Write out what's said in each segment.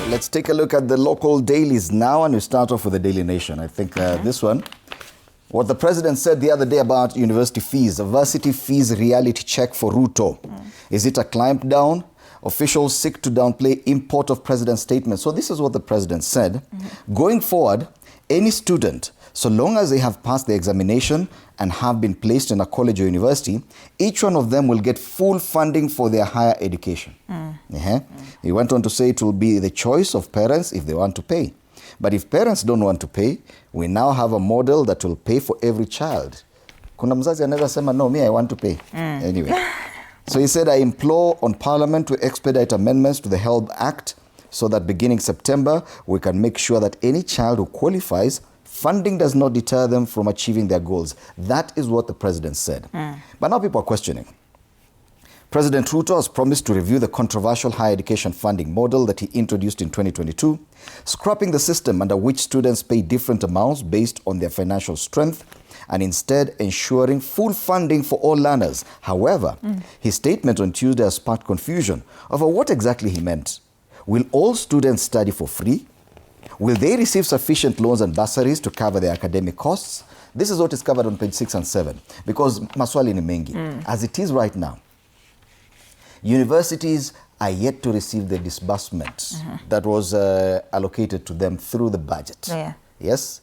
Let's take a look at the local dailies now, and we start off with the Daily Nation. I think this one, what the president said the other day about university fees, a varsity fees reality check for Ruto. Is it a clamp down? Officials seek to downplay import of president's statement. So this is what the president said. Going forward, any student, so long as they have passed the examination and have been placed in a college or university, each one of them will get full funding for their higher education. He went on to say it will be the choice of parents if they want to pay. But if parents don't want to pay, we now have a model that will pay for every child. Kuna mzazi anaweza sema, no, me, I want to pay. Anyway. So he said, I implore on Parliament to expedite amendments to the HELB Act so that beginning September, we can make sure that any child who qualifies, funding does not deter them from achieving their goals. That is what the president said. But now people are questioning. President Ruto has promised to review the controversial higher education funding model that he introduced in 2022, scrapping the system under which students pay different amounts based on their financial strength, and instead ensuring full funding for all learners. However, his statement on Tuesday has sparked confusion over what exactly he meant. Will all students study for free? Will they receive sufficient loans and bursaries to cover their academic costs? This is what is covered on page 6 and 7, because maswali ni mengi. As it is right now, universities are yet to receive the disbursement that was allocated to them through the budget. Yes?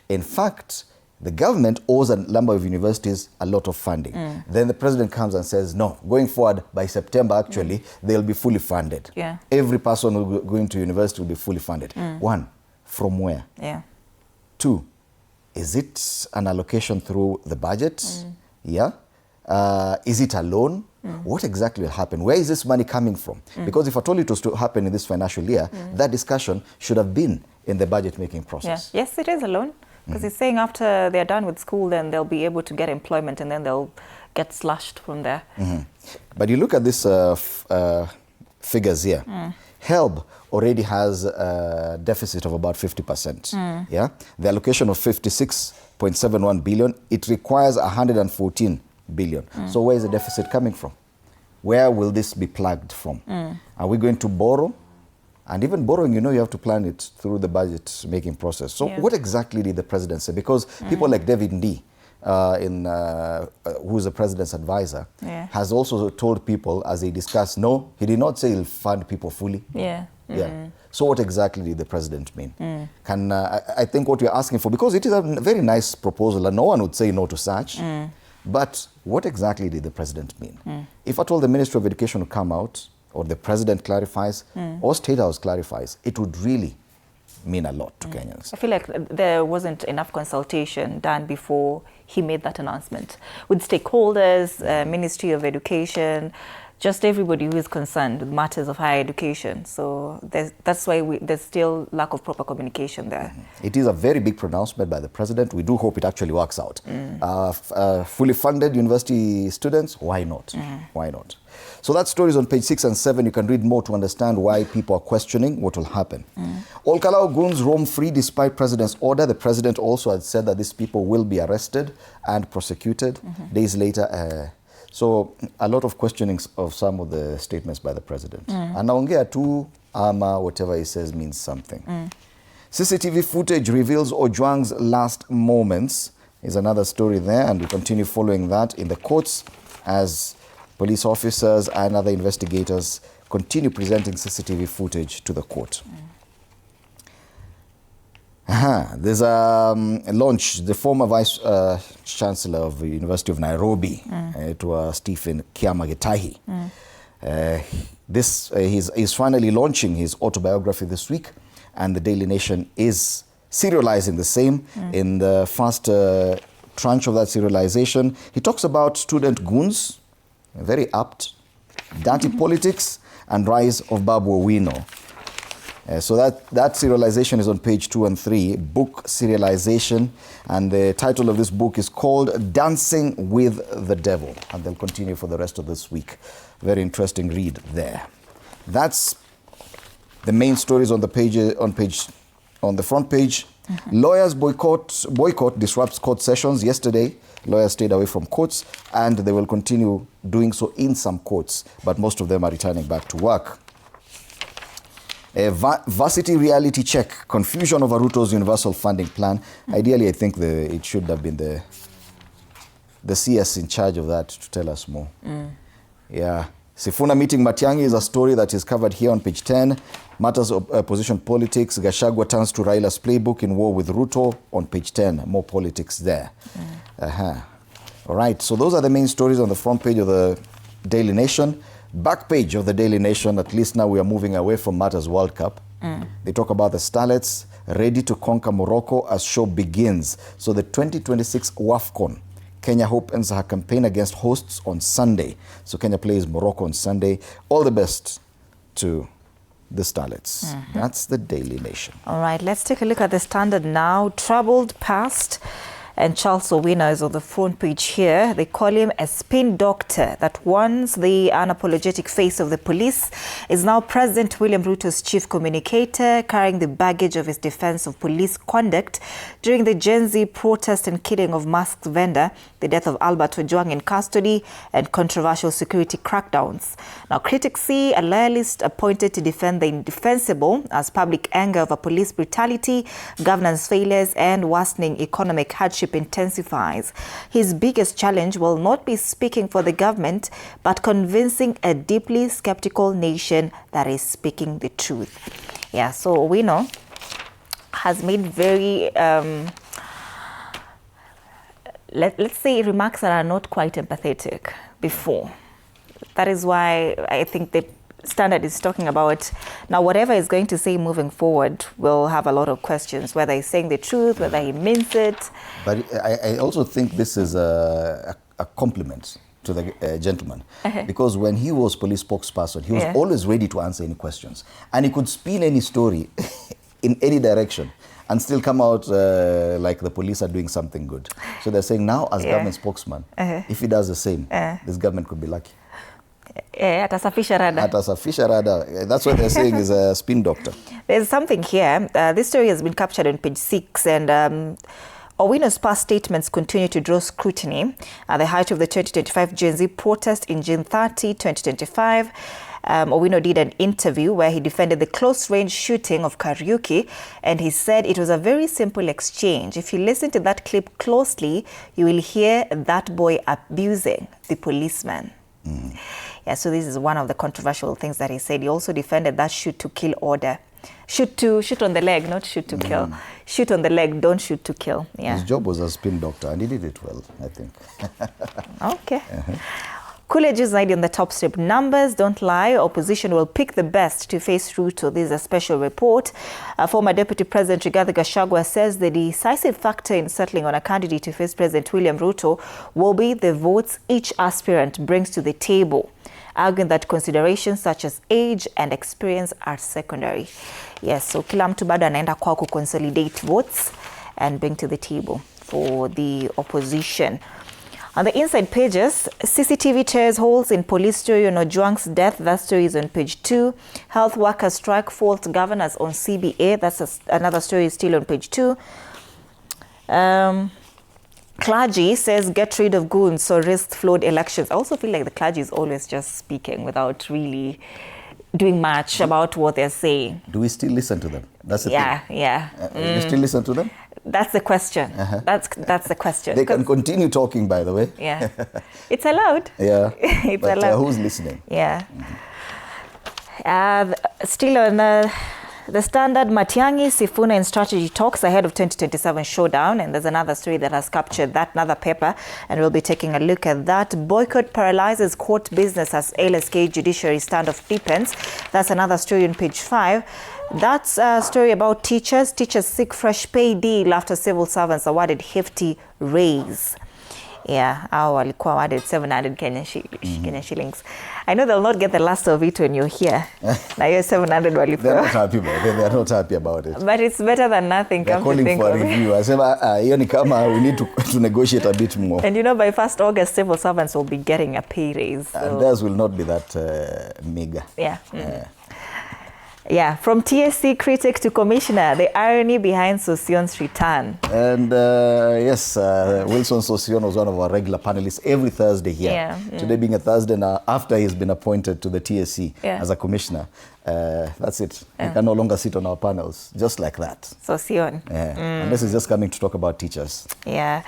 In fact, the government owes a number of universities a lot of funding. Then the president comes and says, no, going forward by September, actually, they'll be fully funded. Every person who going to university will be fully funded. One, from where? 2, is it an allocation through the budget? Is it a loan? What exactly will happen? Where is this money coming from? Because if I told it was to happen in this financial year, that discussion should have been in the budget-making process. Yes, it is a loan. Because he's saying after they're done with school, then they'll be able to get employment and then they'll get slashed from there. But you look at this figures here. HELB already has a deficit of about 50%. The allocation of 56.71 billion, it requires 114 billion. So where is the deficit coming from? Where will this be plugged from? Are we going to borrow? And even borrowing, you have to plan it through the budget-making process. So what exactly did the president say? Because people like David Ndii, who's the president's advisor, has also told people as they discuss, no, he did not say he'll fund people fully. So what exactly did the president mean? I think what we're asking for, because it is a very nice proposal and no one would say no to such, but what exactly did the president mean? If at all the Ministry of Education would come out, or the president clarifies, or State House clarifies, it would really mean a lot to Kenyans. I feel like there wasn't enough consultation done before he made that announcement. With stakeholders, Ministry of Education, just everybody who is concerned with matters of higher education. So that's why there's still lack of proper communication there. It is a very big pronouncement by the president. We do hope it actually works out. Fully funded university students, why not? Why not? So that story is on page 6 and 7. You can read more to understand why people are questioning what will happen. All Kalau goons roam free despite president's order. The president also had said that these people will be arrested and prosecuted. Days later, so a lot of questionings of some of the statements by the president. Anaongea tu ama whatever he says means something. CCTV footage reveals Ojwang's last moments is another story there, and we continue following that in the courts as police officers and other investigators continue presenting CCTV footage to the court. There's a launch. The former Vice Chancellor of the University of Nairobi, it was Stephen Kiamagetahi. He's finally launching his autobiography this week, and the Daily Nation is serializing the same. In the first tranche of that serialization, he talks about student goons, very apt, dirty politics, and rise of Babu Owino. So that serialization is on page 2 and 3, book serialization, and the title of this book is called Dancing with the Devil, and they'll continue for the rest of this week. Very interesting read there. That's the main stories on the page on the front page. Lawyers boycott disrupts court sessions. Yesterday, lawyers stayed away from courts, and they will continue doing so in some courts, but most of them are returning back to work. A Varsity reality check. Confusion over Ruto's universal funding plan. Ideally, I think it should have been the CS in charge of that to tell us more. Yeah. Sifuna meeting Matiang'i is a story that is covered here on page 10. Matters of opposition politics. Gachagua turns to Raila's playbook in war with Ruto on page 10. More politics there. All right. So those are the main stories on the front page of the Daily Nation. Back page of the Daily Nation, at least now we are moving away from Matters World Cup. They talk about the Starlets ready to conquer Morocco as show begins. So the 2026 WAFCON. Kenya opens her campaign against hosts on Sunday. So Kenya plays Morocco on Sunday. All the best to the Starlets. That's the Daily Nation. All right, let's take a look at the Standard now. Troubled past. And Charles Owino is on the front page here. They call him a spin doctor that once the unapologetic face of the police is now President William Ruto's chief communicator, carrying the baggage of his defense of police conduct during the Gen Z protest and killing of masked vendor, the death of Albert Ojwang in custody, and controversial security crackdowns. Now, critics see a loyalist appointed to defend the indefensible as public anger over police brutality, governance failures, and worsening economic hardship intensifies. His biggest challenge will not be speaking for the government, but convincing a deeply skeptical nation that is speaking the truth. Yeah, so we know has made very, let's say, remarks that are not quite empathetic before. That is why I think the Standard is talking about now whatever he's going to say moving forward will have a lot of questions, whether he's saying the truth, whether he means it. But I also think this is a compliment to the gentleman, because when he was police spokesperson, he was always ready to answer any questions, and he could spin any story in any direction and still come out like the police are doing something good. So they're saying now, as government spokesman, if he does the same, this government could be lucky. Atasafisha rada. Atasafisha rada. That's what they're saying is a spin doctor. There's something here. This story has been captured on page 6, and Owino's past statements continue to draw scrutiny. At the height of the 2025 Gen Z protest in June 30, 2025, Owino did an interview where he defended the close-range shooting of Kariuki, and he said it was a very simple exchange. If you listen to that clip closely, you will hear that boy abusing the policeman. Yeah, so this is one of the controversial things that he said. He also defended that shoot to kill order. Shoot on the leg, not shoot to kill. Shoot on the leg, don't shoot to kill. Yeah. His job was a spin doctor, and he did it well, I think. Okay. Coolidge is on the top strip. Numbers don't lie. Opposition will pick the best to face Ruto. This is a special report. Former Deputy President Rigathi Gachagua says the decisive factor in settling on a candidate to face President William Ruto will be the votes each aspirant brings to the table, arguing that considerations such as age and experience are secondary. Yes, so kila mtu bado anaenda kwa consolidate votes and bring to the table for the opposition. On the inside pages, CCTV tears holes in police story on Ojwang's death. That story is on page 2. Health workers strike fault governors on CBA. That's another story still on page 2. Clergy says get rid of goons so risk flawed elections. I also feel like the clergy is always just speaking without really doing much about what they're saying. Do we still listen to them? That's the thing. Yeah. You still listen to them? That's the question. That's the question. They can continue talking, by the way. Yeah. It's allowed. Yeah. It's but allowed. Who's listening? Yeah. Still on the Standard, Matiang'i, Sifuna in strategy talks ahead of 2027 showdown. And there's another story that has captured that, another paper, and we'll be taking a look at that. Boycott paralyzes court business as LSK judiciary standoff deepens. That's another story on page 5. That's a story about teachers. Teachers seek fresh pay deal after civil servants awarded hefty raise. Yeah, walikuwa awarded 700 Kenyan shillings. I know they'll not get the last of it when you're here. Now you're 700 walipewa. They're not happy about it. They're not happy about it. But it's better than nothing. They're calling for a review. I said, we need to negotiate a bit more. And by 1st August, civil servants will be getting a pay raise. So. And theirs will not be that meager. Yeah. Yeah, from TSC critic to commissioner, the irony behind Sosion's return. And yes, Wilson Sosion was one of our regular panelists every Thursday here. Yeah. Today being a Thursday now, after he's been appointed to the TSC as a commissioner. that's it. We can no longer sit on our panels just like that. So Sion. Unless he's just coming to talk about teachers. Yeah.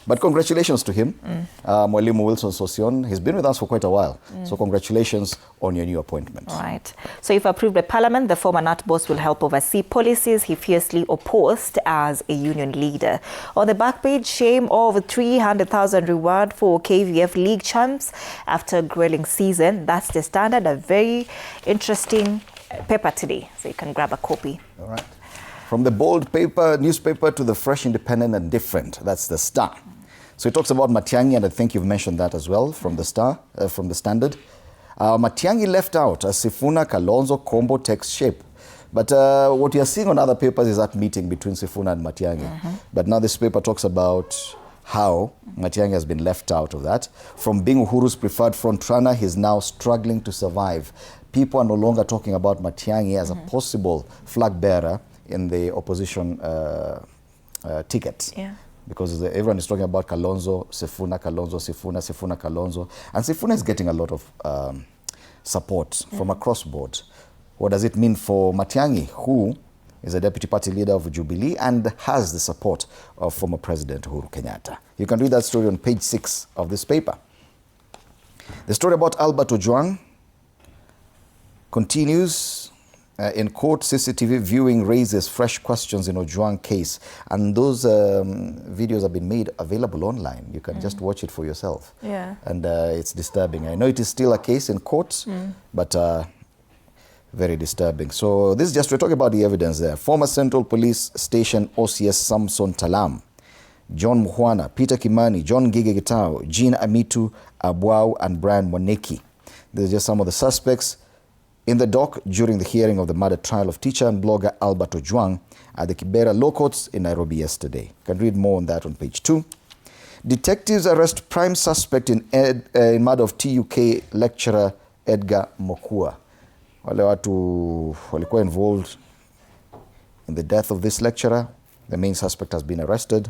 But congratulations to him, Mwalimu Wilson Sossion. He's been with us for quite a while. So congratulations on your new appointment. Right. So if approved by Parliament, the former NAT boss will help oversee policies he fiercely opposed as a union leader. On the back page, shame of 300,000 reward for KVF League champs after grilling season. That's the Standard, a very interesting paper today. So you can grab a copy. All right. From the bold newspaper to the fresh, independent and different. That's the Star. So it talks about Matiang'i, and I think you've mentioned that as well from the Star, from the Standard. Matiang'i left out as Sifuna Kalonzo combo takes shape. But what you're seeing on other papers is that meeting between Sifuna and Matiang'i. But now this paper talks about how Matiang'i has been left out of that. From being Uhuru's preferred frontrunner, he's now struggling to survive. People are no longer talking about Matiang'i as a possible flag bearer in the opposition ticket. Because everyone is talking about Kalonzo, Sifuna, Kalonzo, Sifuna, Sifuna, Kalonzo. And Sifuna is getting a lot of support from across board. What does it mean for Matiang'i, who is a deputy party leader of Jubilee and has the support of former President Uhuru Kenyatta? You can read that story on page 6 of this paper. The story about Albert Ojwang continues. In court, CCTV viewing raises fresh questions in Ojwang case, and those videos have been made available online. You can just watch it for yourself. And it's disturbing. I know it is still a case in court, but very disturbing. So this is just, we're talking about the evidence there. Former Central Police Station OCS Samson Talam, John Muhwana, Peter Kimani, John Gige Gitao, Jean Amitu Abwao, and Brian Moneki. These are just some of the suspects in the dock during the hearing of the murder trial of teacher and blogger Albert Ojwang at the Kibera Law Courts in Nairobi yesterday. You can read more on that on page 2. Detectives arrest prime suspect in murder of TUK lecturer Edgar Mokua. Wale watu walikuwa involved in the death of this lecturer. The main suspect has been arrested.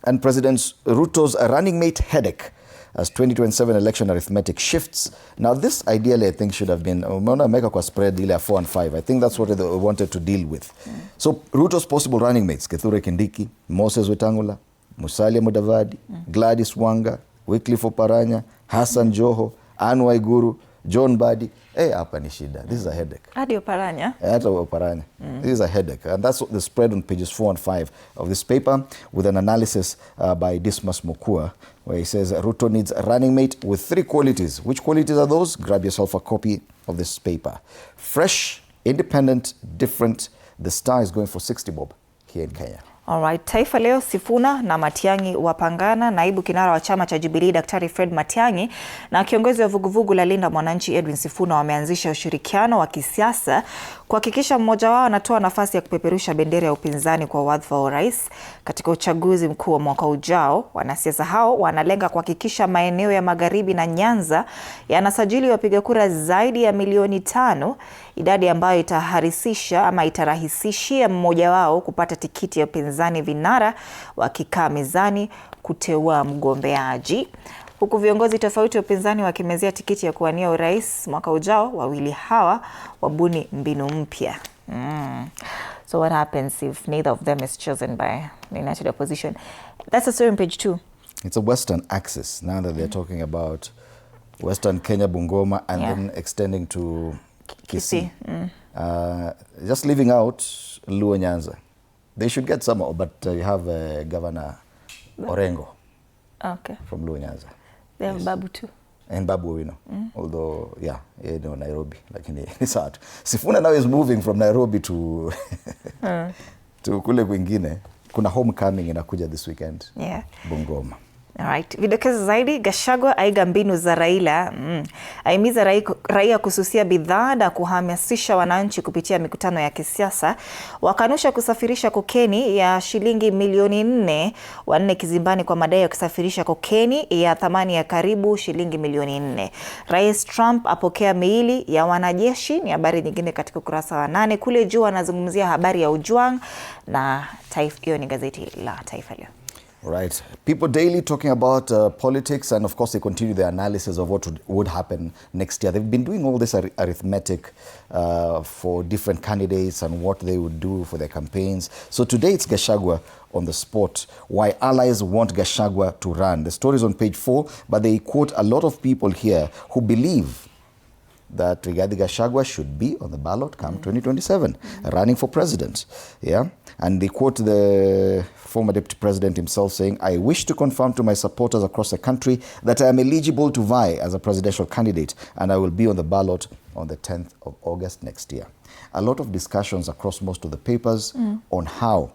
And President Ruto's running mate headache as 2027 election arithmetic shifts. Now this ideally I think should have been, make a spread deal 4 and 5. I think that's what they wanted to deal with. So Ruto's possible running mates, Kithure Kindiki, Moses Wetangula, Musalia Mudavadi, Gladys Wanga, Wycliffe Oparanya, Hassan Joho, Anne Waiguru, John Badi. Hapa ni shida. This is a headache. Hadi Oparanya? Hata Oparanya. This is a headache. And that's the spread on pages 4 and 5 of this paper with an analysis by Dismas Mokua, where he says Ruto needs a running mate with 3 qualities. Which qualities are those? Grab yourself a copy of this paper. Fresh, independent, different. The Star is going for 60 bob here in Kenya. Alright, Taifa Leo, Sifuna na Matiang'i wapangana. Naibu kinara wa chama cha Jubilee Daktari Fred Matiang'i na kiongozi wa vuguvugu la Linda Mwananchi Edwin Sifuna wameanzisha ushirikiano wa kisiasa kuhakikisha mmoja wao anatoa nafasi ya kupeperusha bendera ya upinzani kwa wadhifa wa urais katika uchaguzi mkuu wa mwaka ujao. Wanasiasa hao wanalenga kuhakikisha maeneo ya Magharibi na Nyanza yanasajili wapiga kura zaidi ya milioni 5, idadi ambayo itarahisishia mmoja wao kupata tikiti ya upinzani vinara wakikaa mezani kuteua mgombeaji. Huku viongozi tofauti wa upinzani wakimezea tikiti ya kuwania urais mwaka ujao, wawili hawa wabuni mbinu mpya. So what happens if neither of them is chosen by the united opposition? That's a story on page 2. It's a Western axis now that they're talking about Western Kenya, Bungoma, and then extending to Kisii. Just leaving out Luo Nyanza. They should get some, but you have Governor Orengo from Luo Nyanza. They have Babu too. And Babu, you know. Although, Nairobi. Like it's hard. Sifuna now is moving from Nairobi to to kule kwingine. Kuna homecoming inakuja this weekend. Bungoma. Alright. Vidokezo zaidi, Gachagua aiga mbinu za Raila. Aimiza raia kususia bidhaa na kuhamasisha wananchi kupitia mikutano ya kisiasa. Wakanusha kusafirisha kokeni ya shilingi milioni 4, wanne kizimbani kwa madai ya kusafirisha kokeni ya thamani ya karibu shilingi milioni 4. Rais Trump apokea miili ya wanajeshi, ni habari nyingine katika ukurasa wa 8. Kule juu anazungumzia habari ya Ojwang na hiyo ni gazeti la Taifa Leo. Right. People daily talking about politics, and of course they continue their analysis of what would happen next year. They've been doing all this arithmetic for different candidates and what they would do for their campaigns. So today it's Gachagua on the spot, why allies want Gachagua to run. The story is on page 4, but they quote a lot of people here who believe that Rigathi Gachagua should be on the ballot come 2027, running for president. Yeah, and they quote the former deputy president himself saying, "I wish to confirm to my supporters across the country that I am eligible to vie as a presidential candidate, and I will be on the ballot on the 10th of August next year." A lot of discussions across most of the papers on how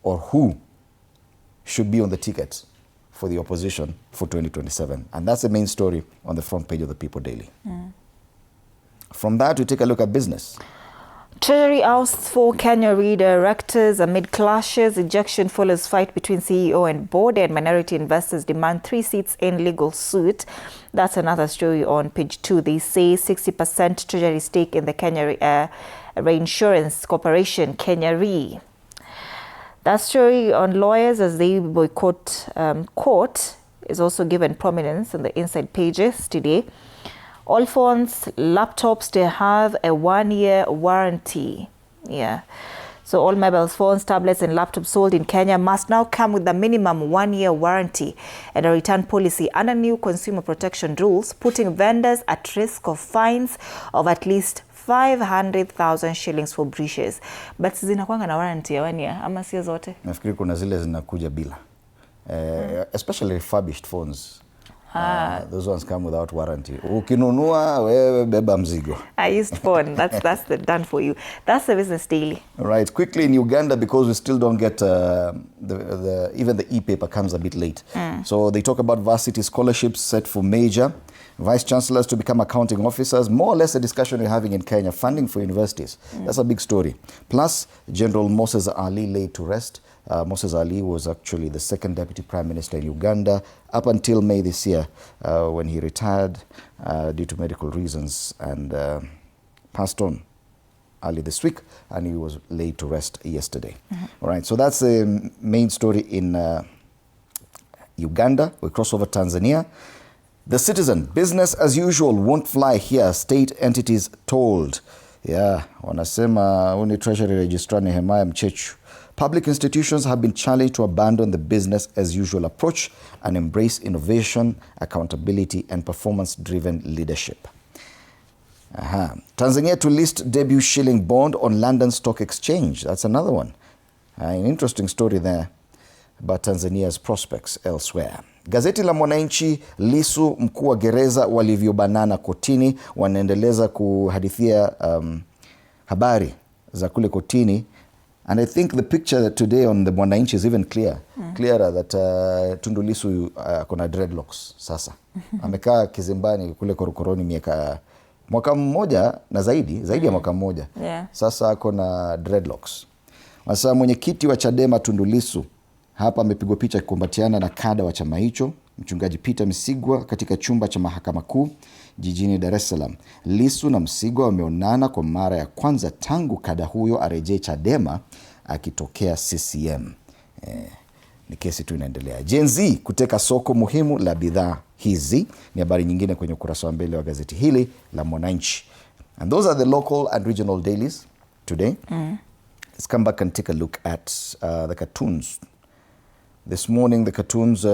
or who should be on the ticket for the opposition for 2027. And that's the main story on the front page of the People Daily. From that, we take a look at business. Treasury ousts 4 Kenya redirectors amid clashes. Ejection follows fight between CEO and board, and minority investors demand 3 seats in legal suit. That's another story on page 2. They say 60% treasury stake in the Kenya Reinsurance Corporation, Kenya Re. That story on lawyers as they boycott court is also given prominence on the inside pages today. All phones, laptops, they have a 1-year warranty. Yeah. So all mobile phones, tablets and laptops sold in Kenya must now come with a minimum 1-year warranty and a return policy under new consumer protection rules, putting vendors at risk of fines of at least 500,000 shillings for breaches. But zinakuanga na warranty ya 1 year ama sio zote? Nafikiri kuna zile zinakuja bila. Especially refurbished phones. Those ones come without warranty. Ukinunua wewe beba mzigo. A used phone, that's done for you. That's the business daily. Right. Quickly in Uganda, because we still don't get even the e-paper comes a bit late. So they talk about varsity scholarships set for major vice chancellors to become accounting officers. More or less the discussion we're having in Kenya, funding for universities. That's a big story. Plus, General Moses Ali laid to rest. Moses Ali was actually the 2nd deputy prime minister in Uganda up until May this year, when he retired due to medical reasons, and passed on early this week, and he was laid to rest yesterday. All right, so that's the main story in Uganda. We cross over Tanzania. The Citizen, business as usual won't fly here, state entities told. Yeah, wanasema uni treasury registrar Nehemiah Mchechu. Public institutions have been challenged to abandon the business as usual approach and embrace innovation, accountability, and performance-driven leadership. Tanzania to list debut shilling bond on London Stock Exchange. That's another one. An interesting story there about Tanzania's prospects elsewhere. Gazeti la Mwananchi, Lissu mkuu wa gereza walivyobanana kotini, wanaendeleza kuhadithia habari za kule kotini. And I think the picture today on the Mwananchi is even clearer that Tundu Lissu kuna dreadlocks sasa. Amekaa kizimbani kule korokoroni mwaka mmoja na zaidi ya mwaka mmoja. Yeah. Sasa kuna dreadlocks. Sasa mwenyekiti wa Chadema Tundu Lissu hapa amepigwa picha akikumbatiana na kada wa chama hicho, mchungaji Peter Msigwa, katika chumba cha mahakama kuu jijini Dar es Salaam. Lissu na Msigwa wameonana kwa mara ya kwanza tangu kada huyo arejee Chadema akitokea CCM. Ni kesi tu inaendelea. Gen Z kuteka soko muhimu la bidhaa hizi ni habari nyingine kwenye ukurasa wa mbele wa gazeti hili la Mwananchi. And those are the local and regional dailies today. Let's come back and take a look at the cartoons. This morning, the cartoons